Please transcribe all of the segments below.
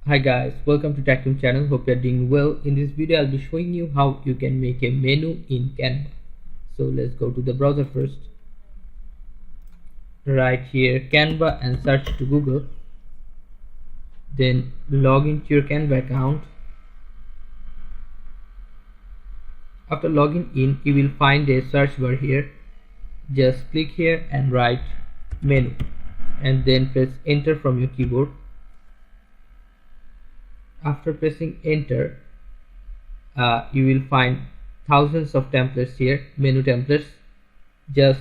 Hi guys, welcome to TechToon channel. Hope you're doing well. In this video I'll be showing you how you can make a menu in Canva. So let's go to the browser first. Right here Canva and search to Google. Then log into your Canva account. After logging in, you will find a search bar here. Just click here and write menu and then press enter from your keyboard. After pressing enter, you will find thousands of templates here, menu templates. Just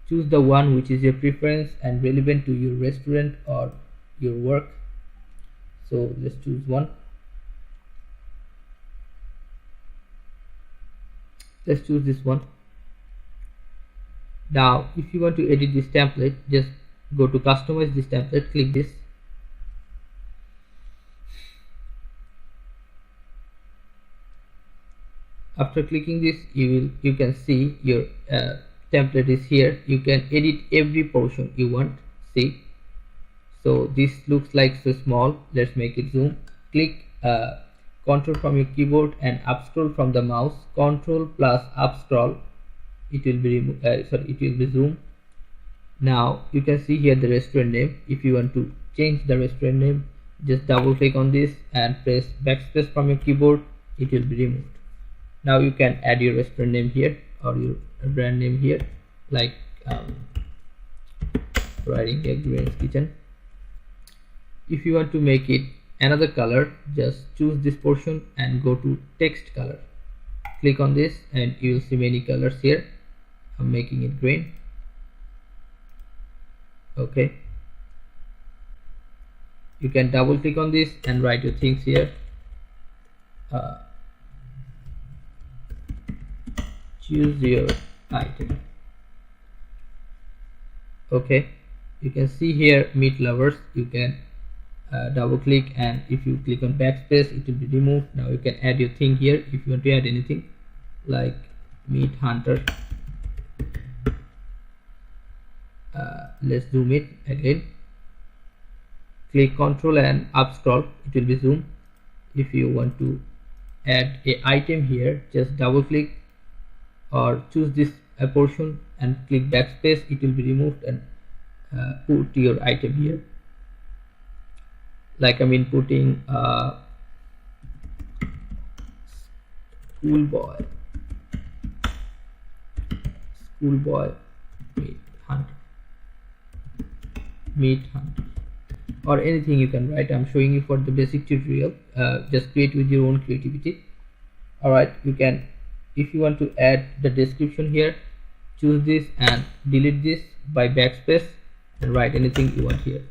choose the one which is your preference and relevant to your restaurant or your work. So let's choose one. Let's choose this one. Now if you want to edit this template, just go to customize this template, click this. After clicking this, you can see your template is here. You can edit every portion you want. See, so this looks like so small. Let's make it zoom. Click Control from your keyboard and up scroll from the mouse. Control plus up scroll. It will be it will be zoom. Now you can see here the restaurant name. If you want to change the restaurant name, just double click on this and press backspace from your keyboard. It will be removed. Now you can add your restaurant name here or your brand name here, like writing a Green's Kitchen. If you want to make it another color, just choose this portion and go to text color. Click on this and you will see many colors here. I'm making it green. Okay. You can double click on this and write your things here. Choose your item. Okay, you can see here meat lovers. You can double click, and if you click on backspace it will be removed. Now you can add your thing here if you want to add anything, like meat hunter. Let's zoom it again. Click Control and up scroll, it will be zoom. If you want to add a item here, just double click or choose this portion and click backspace. It will be removed and put your item here. Like I'm inputting schoolboy meat hunter, or anything you can write. I'm showing you for the basic tutorial. Just create with your own creativity. Alright, you can, if you want to add the description here, choose this and delete this by backspace and write anything you want here,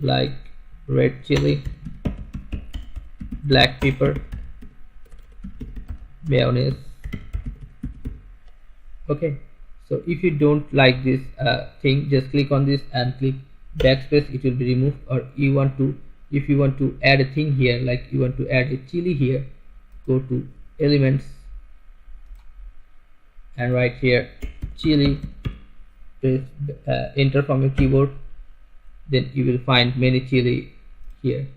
like red chili, black pepper, mayonnaise. Okay, so if you don't like this thing, just click on this and click backspace, it will be removed. Or you want to, if you want to add a thing here, like you want to add a chili here, go to elements and write here chili, press enter from your keyboard, then you will find many chili here.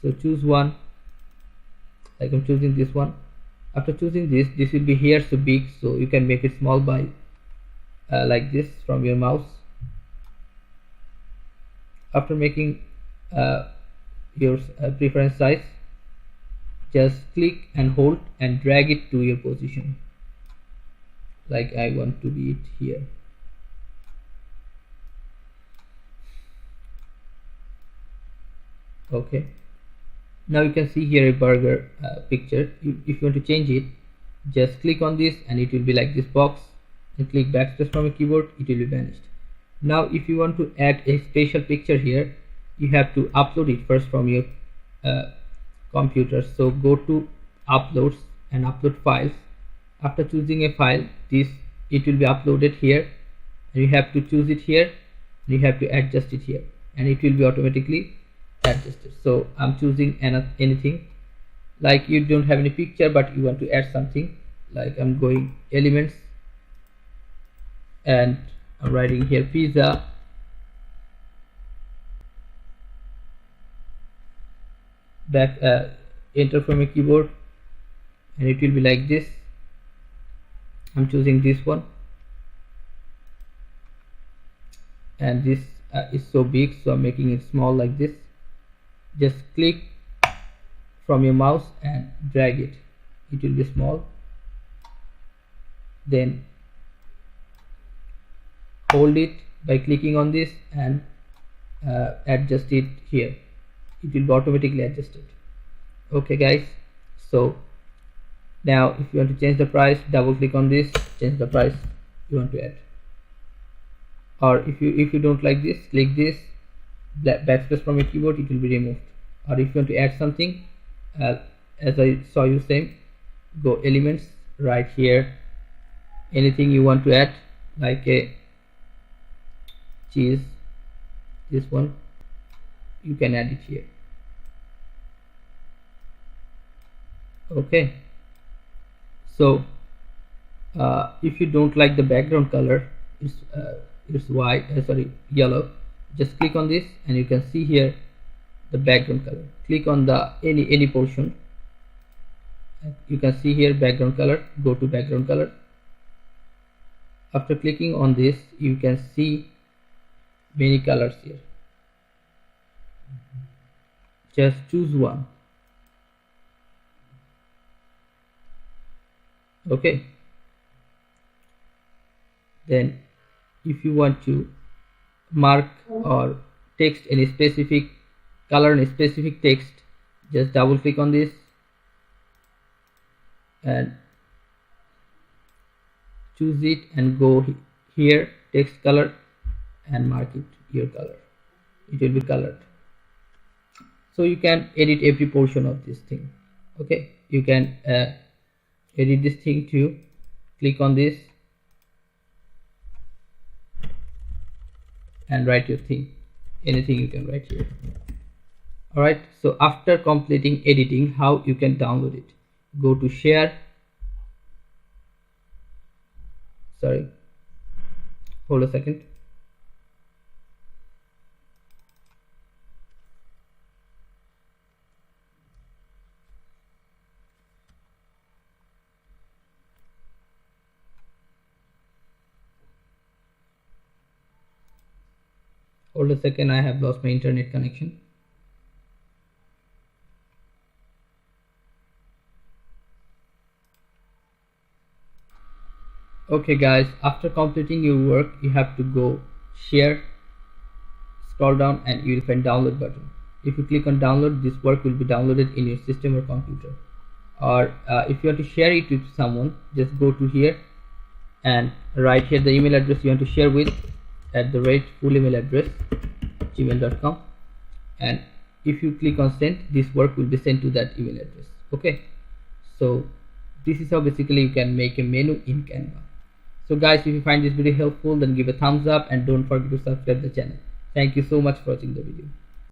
So choose one, like I'm choosing this one. After choosing this will be here so big, so you can make it small by like this from your mouse. After making your preference size, just click and hold and drag it to your position, like I want to be it here. Okay, now you can see here a burger picture. If you want to change it, just click on this and it will be like this box, and click backspace from your keyboard, it will be vanished. Now if you want to add a special picture here, you have to upload it first from your computer. So go to uploads and upload files. After choosing a file, it will be uploaded here, and you have to choose it here, and you have to adjust it here, and it will be automatically adjusted. So I'm choosing anything, like you don't have any picture but you want to add something, like I'm going elements and I'm writing here pizza, back enter from a keyboard, and it will be like this. I'm choosing this one, and this is so big, so I'm making it small like this. Just click from your mouse and drag it, it will be small. Then hold it by clicking on this and adjust it here, it will be automatically adjusted. Okay guys, so now if you want to change the price, double click on this, change the price you want to add. Or if you don't like this, click this backspace from your keyboard, it will be removed. Or if you want to add something, as I saw you saying, go elements, right here anything you want to add, like a cheese, this one, you can add it here. Okay, so if you don't like the background color, it's white, yellow, just click on this and you can see here the background color. Click on the any portion, you can see here background color, go to background color. After clicking on this, you can see many colors here. Just choose one. Okay, then if you want to mark or text any specific color and specific text, just double click on this and choose it and go here, text color, and mark it your color, it will be colored. So you can edit every portion of this thing. Okay, you can edit this thing too. Click on this and write your thing, anything you can write here. Alright, so after completing editing, how you can download it, go to share, hold a second, I have lost my internet connection. Okay guys, after completing your work, you have to go share, scroll down and you will find download button. If you click on download, this work will be downloaded in your system or computer. Or if you want to share it with someone, just go to here and write here the email address you want to share with, @full email address gmail.com, and if you click on send, this work will be sent to that email address. Okay, so this is how basically you can make a menu in Canva. So guys, if you find this video helpful, then give a thumbs up and don't forget to subscribe the channel. Thank you so much for watching the video.